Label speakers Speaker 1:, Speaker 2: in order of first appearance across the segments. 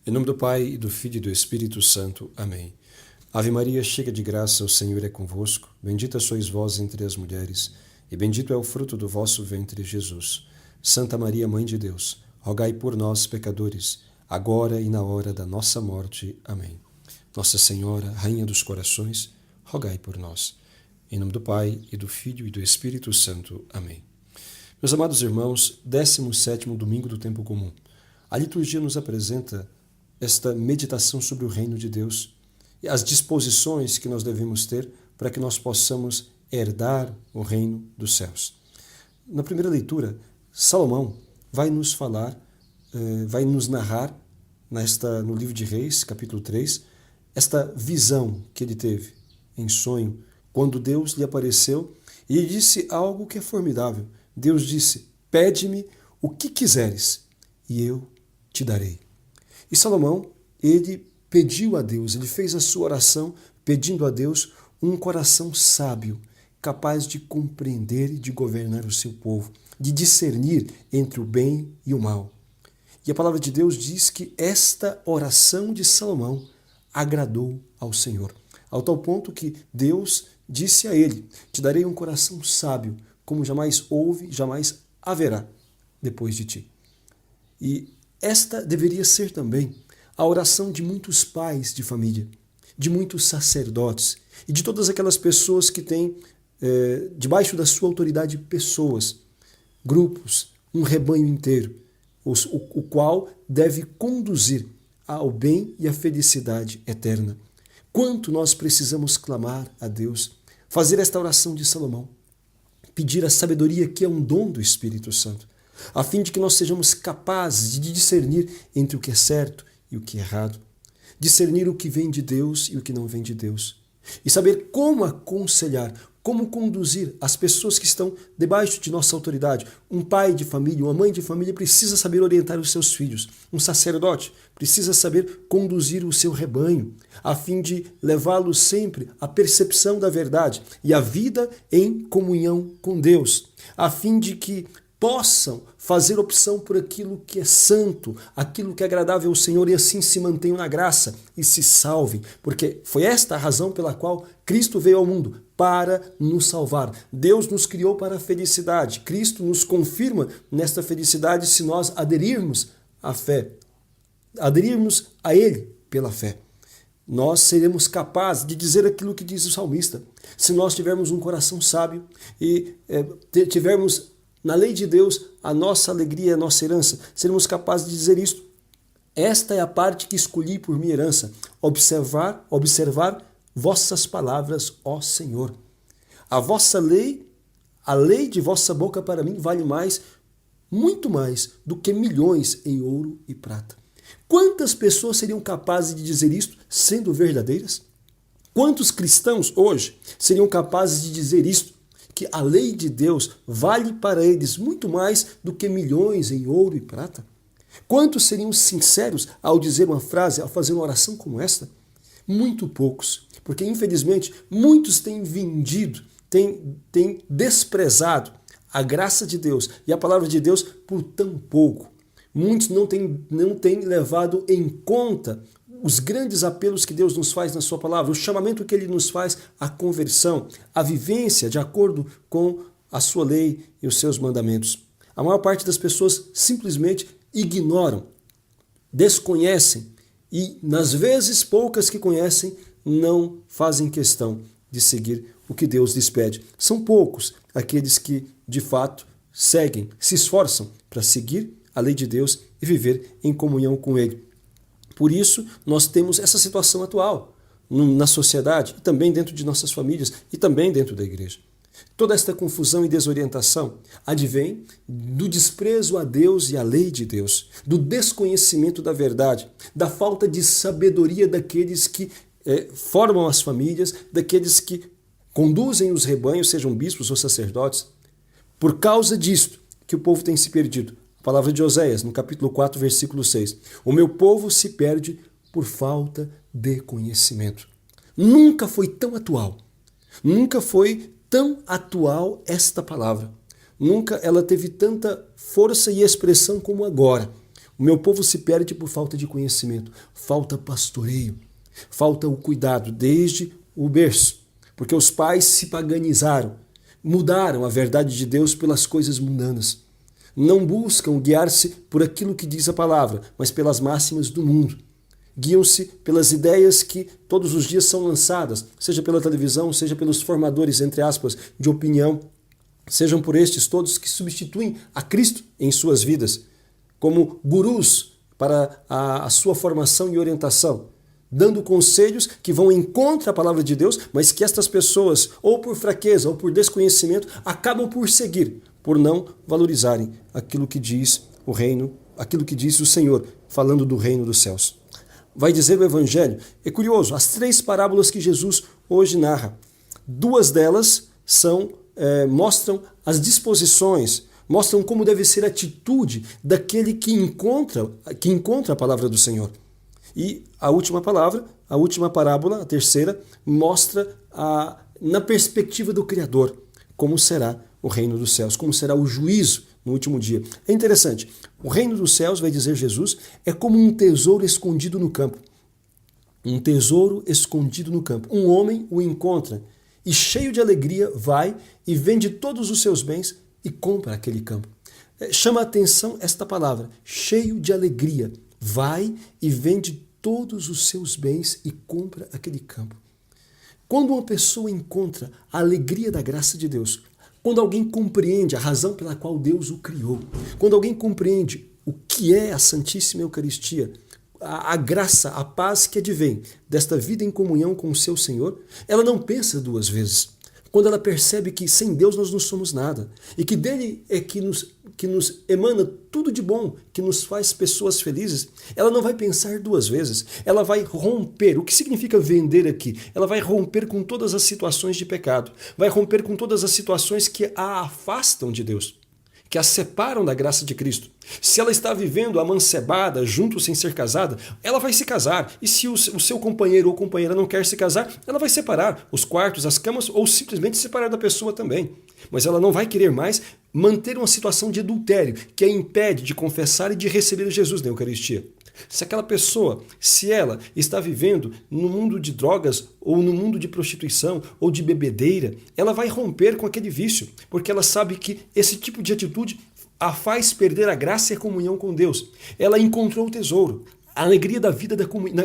Speaker 1: Em nome do Pai, e do Filho e do Espírito Santo. Amém. Ave Maria, cheia de graça, o Senhor é convosco. Bendita sois vós entre as mulheres, e bendito é o fruto do vosso ventre, Jesus. Santa Maria, Mãe de Deus, rogai por nós, pecadores, agora e na hora da nossa morte. Amém. Nossa Senhora, Rainha dos Corações, rogai por nós. Em nome do Pai, e do Filho e do Espírito Santo. Amém. Meus amados irmãos, 17º domingo do tempo comum. A liturgia nos apresenta esta meditação sobre o reino de Deus e as disposições que nós devemos ter para que nós possamos herdar o reino dos céus. Na primeira leitura, Salomão vai nos falar, vai nos narrar no livro de Reis, capítulo 3, esta visão que ele teve em sonho, quando Deus lhe apareceu e lhe disse algo que é formidável. Deus disse: pede-me o que quiseres e eu te darei. E Salomão, ele pediu a Deus, ele fez a sua oração pedindo a Deus um coração sábio, capaz de compreender e de governar o seu povo, de discernir entre o bem e o mal. E a palavra de Deus diz que esta oração de Salomão agradou ao Senhor, ao tal ponto que Deus disse a ele: te darei um coração sábio, como jamais houve, jamais haverá depois de ti. E esta deveria ser também a oração de muitos pais de família, de muitos sacerdotes e de todas aquelas pessoas que têm debaixo da sua autoridade pessoas, grupos, um rebanho inteiro, o qual deve conduzir ao bem e à felicidade eterna. Quanto nós precisamos clamar a Deus, fazer esta oração de Salomão, pedir a sabedoria que é um dom do Espírito Santo, a fim de que nós sejamos capazes de discernir entre o que é certo e o que é errado, discernir o que vem de Deus e o que não vem de Deus, e saber como aconselhar, como conduzir as pessoas que estão debaixo de nossa autoridade. Um pai de família, uma mãe de família precisa saber orientar os seus filhos. Um sacerdote precisa saber conduzir o seu rebanho, a fim de levá-los sempre à percepção da verdade e à vida em comunhão com Deus, a fim de que possam fazer opção por aquilo que é santo, aquilo que é agradável ao Senhor, e assim se mantenham na graça e se salvem, porque foi esta a razão pela qual Cristo veio ao mundo, para nos salvar. Deus nos criou para a felicidade. Cristo nos confirma nesta felicidade se nós aderirmos à fé, aderirmos a Ele pela fé. Nós seremos capazes de dizer aquilo que diz o salmista, se nós tivermos um coração sábio e tivermos na lei de Deus a nossa alegria, a nossa herança. Seremos capazes de dizer isto: esta é a parte que escolhi por minha herança, observar vossas palavras, ó Senhor. A vossa lei, a lei de vossa boca para mim vale mais, muito mais do que milhões em ouro e prata. Quantas pessoas seriam capazes de dizer isto sendo verdadeiras? Quantos cristãos hoje seriam capazes de dizer isto? Que a lei de Deus vale para eles muito mais do que milhões em ouro e prata? Quantos seriam sinceros ao dizer uma frase, ao fazer uma oração como esta? Muito poucos, porque infelizmente muitos têm vendido, têm desprezado a graça de Deus e a palavra de Deus por tão pouco. Muitos não têm levado em conta os grandes apelos que Deus nos faz na sua palavra, o chamamento que Ele nos faz à conversão, à vivência de acordo com a sua lei e os seus mandamentos. A maior parte das pessoas simplesmente ignoram, desconhecem e, nas vezes poucas que conhecem, não fazem questão de seguir o que Deus lhes pede. São poucos aqueles que, de fato, seguem, se esforçam para seguir a lei de Deus e viver em comunhão com Ele. Por isso, nós temos essa situação atual na sociedade, e também dentro de nossas famílias, e também dentro da igreja. Toda esta confusão e desorientação advém do desprezo a Deus e à lei de Deus, do desconhecimento da verdade, da falta de sabedoria daqueles que formam as famílias, daqueles que conduzem os rebanhos, sejam bispos ou sacerdotes. Por causa disto que o povo tem se perdido. A palavra de Oséias, no capítulo 4, versículo 6. O meu povo se perde por falta de conhecimento. Nunca foi tão atual. Nunca foi tão atual esta palavra. Nunca ela teve tanta força e expressão como agora. O meu povo se perde por falta de conhecimento, falta pastoreio, falta o cuidado desde o berço, porque os pais se paganizaram, mudaram a verdade de Deus pelas coisas mundanas. Não buscam guiar-se por aquilo que diz a palavra, mas pelas máximas do mundo. Guiam-se pelas ideias que todos os dias são lançadas, seja pela televisão, seja pelos formadores, entre aspas, de opinião, sejam por estes todos que substituem a Cristo em suas vidas, como gurus para a sua formação e orientação, dando conselhos que vão em contra a palavra de Deus, mas que estas pessoas, ou por fraqueza ou por desconhecimento, acabam por seguir, por não valorizarem aquilo que diz o reino, aquilo que diz o Senhor, falando do reino dos céus. Vai dizer o Evangelho, é curioso, as 3 parábolas que Jesus hoje narra, 2 delas mostram as disposições, mostram como deve ser a atitude daquele que encontra a palavra do Senhor. E a última parábola, a terceira, mostra na perspectiva do Criador como será o reino dos céus, como será o juízo no último dia. É interessante, o reino dos céus, vai dizer Jesus, é como um tesouro escondido no campo. Um tesouro escondido no campo. Um homem o encontra e, cheio de alegria, vai e vende todos os seus bens e compra aquele campo. Chama a atenção esta palavra, cheio de alegria. Vai e vende todos os seus bens e compra aquele campo. Quando uma pessoa encontra a alegria da graça de Deus, quando alguém compreende a razão pela qual Deus o criou, quando alguém compreende o que é a Santíssima Eucaristia, a graça, a paz que advém desta vida em comunhão com o seu Senhor, ela não pensa 2 vezes. Quando ela percebe que sem Deus nós não somos nada e que dele é que nos emana tudo de bom, que nos faz pessoas felizes, ela não vai pensar 2 vezes. Ela vai romper. O que significa vender aqui? Ela vai romper com todas as situações de pecado, vai romper com todas as situações que a afastam de Deus, que a separam da graça de Cristo. Se ela está vivendo amancebada, junto sem ser casada, ela vai se casar. E se o seu companheiro ou companheira não quer se casar, ela vai separar os quartos, as camas ou simplesmente separar da pessoa também. Mas ela não vai querer mais manter uma situação de adultério que a impede de confessar e de receber Jesus na Eucaristia. Se aquela pessoa, se ela está vivendo no mundo de drogas ou no mundo de prostituição ou de bebedeira, ela vai romper com aquele vício, porque ela sabe que esse tipo de atitude a faz perder a graça e a comunhão com Deus. Ela encontrou o tesouro, a alegria da vida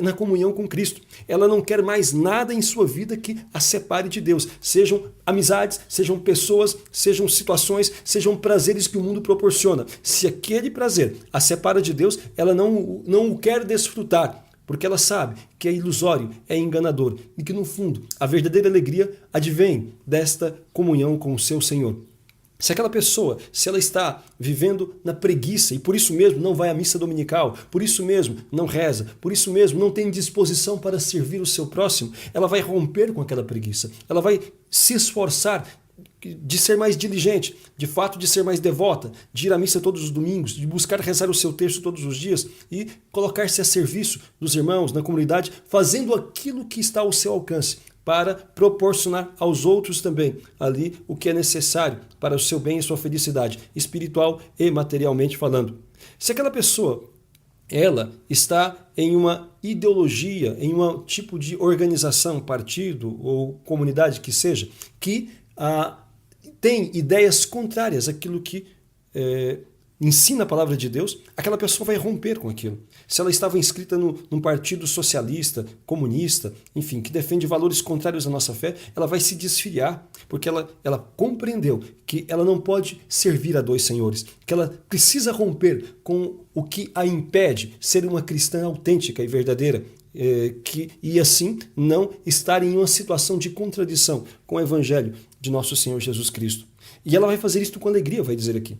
Speaker 1: na comunhão com Cristo. Ela não quer mais nada em sua vida que a separe de Deus. Sejam amizades, sejam pessoas, sejam situações, sejam prazeres que o mundo proporciona. Se aquele prazer a separa de Deus, ela não o quer desfrutar, porque ela sabe que é ilusório, é enganador e que, no fundo, a verdadeira alegria advém desta comunhão com o seu Senhor. Se aquela pessoa, se ela está vivendo na preguiça e por isso mesmo não vai à missa dominical, por isso mesmo não reza, por isso mesmo não tem disposição para servir o seu próximo, ela vai romper com aquela preguiça. Ela vai se esforçar de ser mais diligente, de fato de ser mais devota, de ir à missa todos os domingos, de buscar rezar o seu terço todos os dias e colocar-se a serviço dos irmãos, na comunidade, fazendo aquilo que está ao seu alcance, para proporcionar aos outros também ali o que é necessário para o seu bem e sua felicidade, espiritual e materialmente falando. Se aquela pessoa, ela está em uma ideologia, em um tipo de organização, partido ou comunidade que seja, que tem ideias contrárias àquilo que ensina a palavra de Deus, aquela pessoa vai romper com aquilo. Se ela estava inscrita num partido socialista, comunista, enfim, que defende valores contrários à nossa fé, ela vai se desfiliar, porque ela compreendeu que ela não pode servir a 2 senhores, que ela precisa romper com o que a impede ser uma cristã autêntica e verdadeira, e assim não estar em uma situação de contradição com o Evangelho de nosso Senhor Jesus Cristo. E ela vai fazer isso com alegria, vai dizer aqui.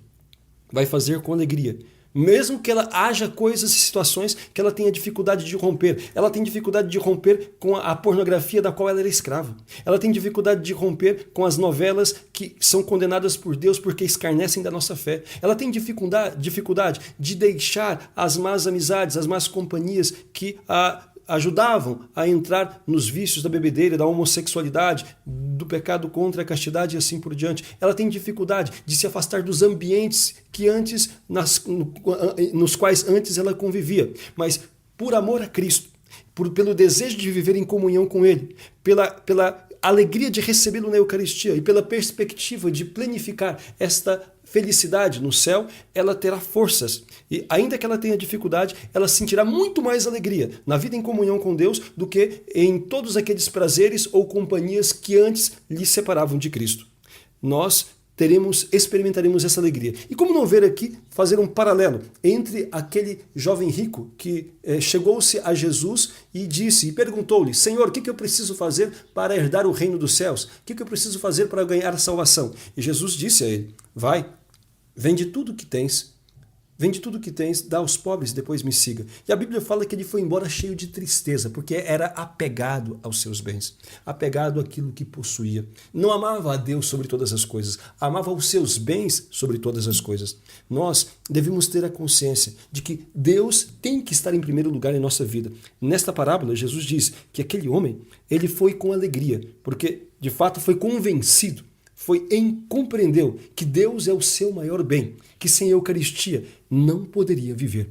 Speaker 1: Vai fazer com alegria. Mesmo que ela haja coisas e situações que ela tenha dificuldade de romper. Ela tem dificuldade de romper com a pornografia da qual ela era escrava. Ela tem dificuldade de romper com as novelas que são condenadas por Deus porque escarnecem da nossa fé. Ela tem dificuldade de deixar as más amizades, as más companhias que a ajudavam a entrar nos vícios da bebedeira, da homossexualidade, do pecado contra a castidade e assim por diante. Ela tem dificuldade de se afastar dos ambientes que antes, nos quais antes ela convivia. Mas por amor a Cristo, pelo desejo de viver em comunhão com Ele, pela alegria de recebê-lo na Eucaristia e pela perspectiva de planificar esta felicidade no céu, ela terá forças. E ainda que ela tenha dificuldade, ela sentirá muito mais alegria na vida em comunhão com Deus do que em todos aqueles prazeres ou companhias que antes lhe separavam de Cristo. Nós experimentaremos essa alegria. E como não ver aqui, fazer um paralelo entre aquele jovem rico que chegou-se a Jesus e perguntou-lhe: Senhor, o que eu preciso fazer para herdar o reino dos céus? O que eu preciso fazer para ganhar a salvação? E Jesus disse a ele: vai, vende tudo o que tens, dá aos pobres e depois me siga. E a Bíblia fala que ele foi embora cheio de tristeza, porque era apegado aos seus bens, apegado àquilo que possuía. Não amava a Deus sobre todas as coisas, amava os seus bens sobre todas as coisas. Nós devemos ter a consciência de que Deus tem que estar em primeiro lugar em nossa vida. Nesta parábola, Jesus diz que aquele homem, ele foi com alegria, porque de fato foi convencido, compreendeu que Deus é o seu maior bem, que sem a Eucaristia não poderia viver.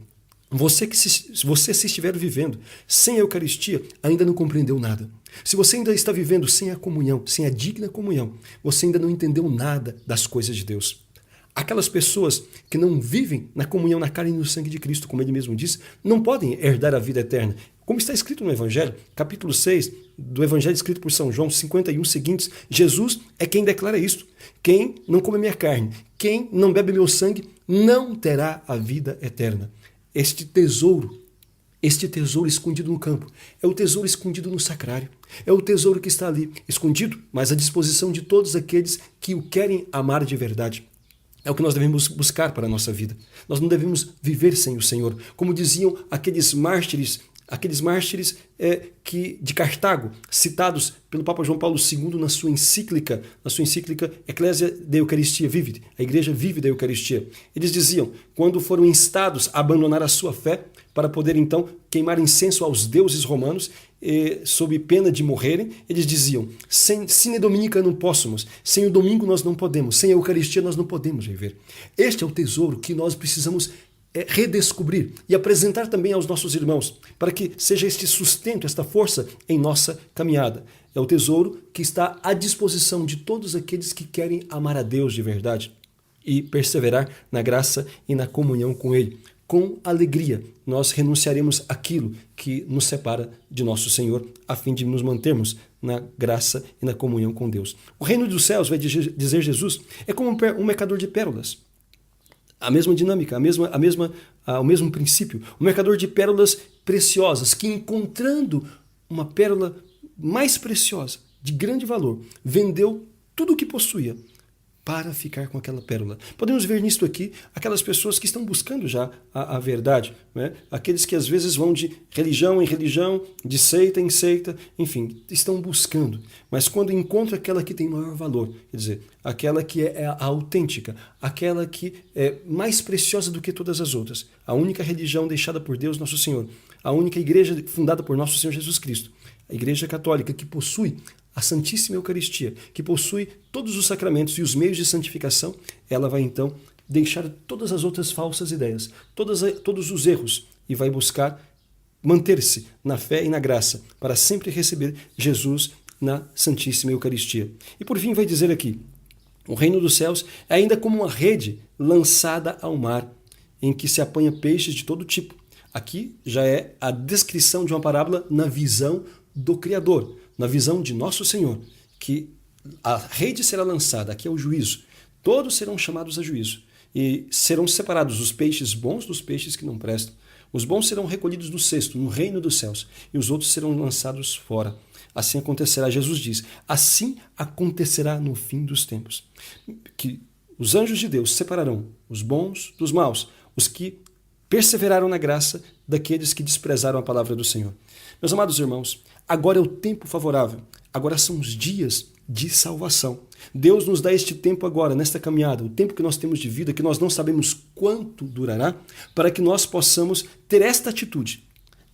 Speaker 1: Você se estiver vivendo sem a Eucaristia, ainda não compreendeu nada. Se você ainda está vivendo sem a comunhão, sem a digna comunhão, você ainda não entendeu nada das coisas de Deus. Aquelas pessoas que não vivem na comunhão, na carne e no sangue de Cristo, como ele mesmo disse, não podem herdar a vida eterna. Como está escrito no Evangelho, capítulo 6, do Evangelho escrito por São João, 51 seguintes, Jesus é quem declara isto: quem não come minha carne, quem não bebe meu sangue, não terá a vida eterna. Este tesouro escondido no campo, é o tesouro escondido no sacrário, é o tesouro que está ali, escondido, mas à disposição de todos aqueles que o querem amar de verdade. É o que nós devemos buscar para a nossa vida. Nós não devemos viver sem o Senhor. Como diziam aqueles mártires de Cartago, citados pelo Papa João Paulo II na sua encíclica Ecclesia de Eucharistia Vivit, a Igreja vive da Eucaristia. Eles diziam, quando foram instados a abandonar a sua fé, para poder então queimar incenso aos deuses romanos, sob pena de morrerem, eles diziam: sine dominica não possamos, sem o domingo nós não podemos, sem a Eucaristia nós não podemos viver. Este é o tesouro que nós precisamos redescobrir e apresentar também aos nossos irmãos, para que seja este sustento, esta força em nossa caminhada. É o tesouro que está à disposição de todos aqueles que querem amar a Deus de verdade e perseverar na graça e na comunhão com Ele. Com alegria, nós renunciaremos àquilo que nos separa de nosso Senhor, a fim de nos mantermos na graça e na comunhão com Deus. O reino dos céus, vai dizer Jesus, é como um mercador de pérolas. A mesma dinâmica, o mesmo princípio. Um mercador de pérolas preciosas, que encontrando uma pérola mais preciosa, de grande valor, vendeu tudo o que possuía para ficar com aquela pérola. Podemos ver nisto aqui aquelas pessoas que estão buscando já a verdade, né? Aqueles que às vezes vão de religião em religião, de seita em seita, enfim, estão buscando. Mas quando encontram aquela que tem maior valor, quer dizer, aquela que é a autêntica, aquela que é mais preciosa do que todas as outras, a única religião deixada por Deus nosso Senhor, a única igreja fundada por nosso Senhor Jesus Cristo, a Igreja Católica, que possui a Santíssima Eucaristia, que possui todos os sacramentos e os meios de santificação, ela vai então deixar todas as outras falsas ideias, todos os erros, e vai buscar manter-se na fé e na graça, para sempre receber Jesus na Santíssima Eucaristia. E por fim vai dizer aqui, o reino dos céus é ainda como uma rede lançada ao mar, em que se apanha peixes de todo tipo. Aqui já é a descrição de uma parábola na visão do Criador, na visão de nosso Senhor, que a rede será lançada, aqui é o juízo, todos serão chamados a juízo, e serão separados os peixes bons dos peixes que não prestam. Os bons serão recolhidos no cesto, no reino dos céus, e os outros serão lançados fora. Assim acontecerá, Jesus diz, assim acontecerá no fim dos tempos, que os anjos de Deus separarão os bons dos maus, os que perseveraram na graça daqueles que desprezaram a palavra do Senhor. Meus amados irmãos, agora é o tempo favorável, agora são os dias de salvação. Deus nos dá este tempo agora, nesta caminhada, o tempo que nós temos de vida, que nós não sabemos quanto durará, para que nós possamos ter esta atitude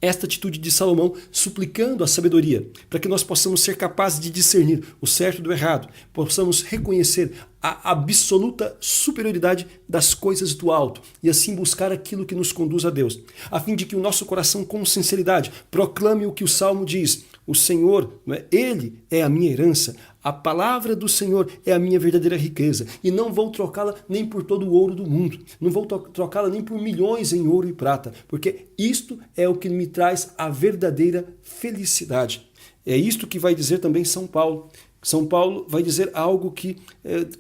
Speaker 1: esta atitude de Salomão, suplicando a sabedoria, para que nós possamos ser capazes de discernir o certo do errado, possamos reconhecer a absoluta superioridade das coisas do alto e assim buscar aquilo que nos conduz a Deus, a fim de que o nosso coração, com sinceridade, proclame o que o Salmo diz: o Senhor, Ele é a minha herança, a palavra do Senhor é a minha verdadeira riqueza, e não vou trocá-la nem por todo o ouro do mundo, não vou trocá-la nem por milhões em ouro e prata, porque isto é o que me traz a verdadeira felicidade. É isto que vai dizer também São Paulo. São Paulo vai dizer algo que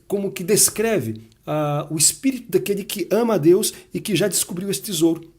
Speaker 1: como que descreve o espírito daquele que ama a Deus e que já descobriu esse tesouro.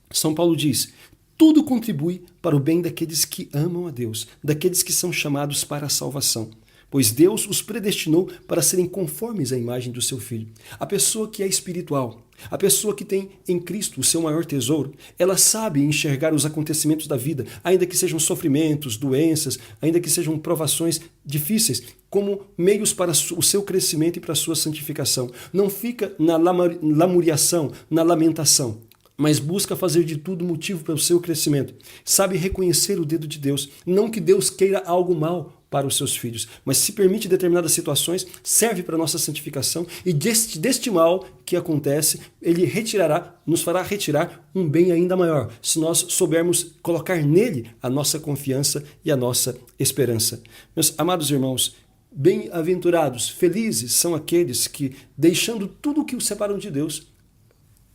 Speaker 1: São Paulo diz: tudo contribui para o bem daqueles que amam a Deus, daqueles que são chamados para a salvação, pois Deus os predestinou para serem conformes à imagem do seu Filho. A pessoa que é espiritual, a pessoa que tem em Cristo o seu maior tesouro, ela sabe enxergar os acontecimentos da vida, ainda que sejam sofrimentos, doenças, ainda que sejam provações difíceis, como meios para o seu crescimento e para a sua santificação. Não fica na lamuriação, na lamentação, mas busca fazer de tudo motivo para o seu crescimento. Sabe reconhecer o dedo de Deus, não que Deus queira algo mal para os seus filhos, mas se permite determinadas situações, serve para a nossa santificação, e deste mal que acontece, Ele retirará, nos fará retirar um bem ainda maior, se nós soubermos colocar nele a nossa confiança e a nossa esperança. Meus amados irmãos, bem-aventurados, felizes são aqueles que, deixando tudo o que os separam de Deus,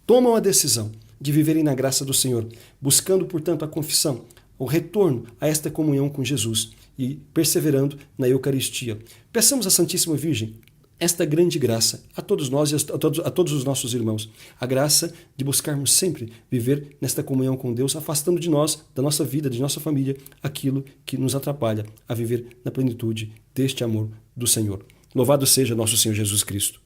Speaker 1: tomam a decisão de viverem na graça do Senhor, buscando, portanto, a confissão, o retorno a esta comunhão com Jesus e perseverando na Eucaristia. Peçamos à Santíssima Virgem esta grande graça a todos nós e a todos os nossos irmãos. A graça de buscarmos sempre viver nesta comunhão com Deus, afastando de nós, da nossa vida, de nossa família, aquilo que nos atrapalha a viver na plenitude deste amor do Senhor. Louvado seja nosso Senhor Jesus Cristo.